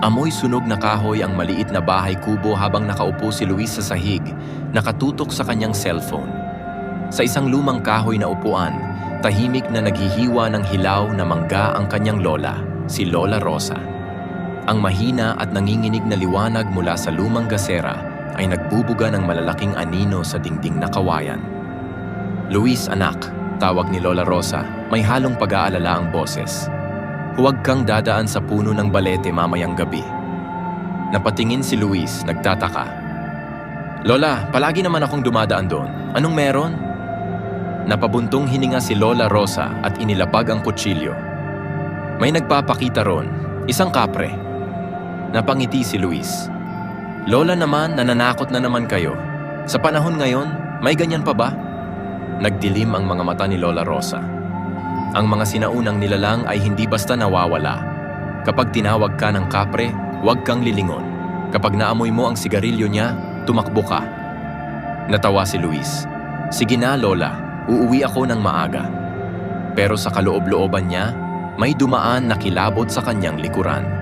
Amoy sunog na kahoy ang maliit na bahay kubo habang nakaupo si Luis sa sahig, nakatutok sa kanyang cellphone. Sa isang lumang kahoy na upuan, tahimik na naghihiwa ng hilaw na mangga ang kanyang lola, si Lola Rosa. Ang mahina at nanginginig na liwanag mula sa lumang gasera ay nagbubuga ng malalaking anino sa dingding na kawayan. "Luis, anak," tawag ni Lola Rosa, may halong pag-aalala ang boses. "Huwag kang dadaan sa puno ng balete mamayang gabi." Napatingin si Luis, nagtataka. "Lola, palagi naman akong dumadaan doon. Anong meron?" Napabuntong hininga si Lola Rosa at inilapag ang kutsilyo. "May nagpapakita ron, isang kapre." Napangiti si Luis. "Lola naman, nananakot na naman kayo. Sa panahon ngayon, may ganyan pa ba?" Nagdilim ang mga mata ni Lola Rosa. Ang mga sinaunang nilalang ay hindi basta nawawala. Kapag tinawag ka ng kapre, huwag kang lilingon. Kapag naamoy mo ang sigarilyo niya, tumakbo ka. Natawa si Luis. "Sige na, Lola, uuwi ako ng maaga." Pero sa kaloob-looban niya, may dumaan na kilabot sa kanyang likuran.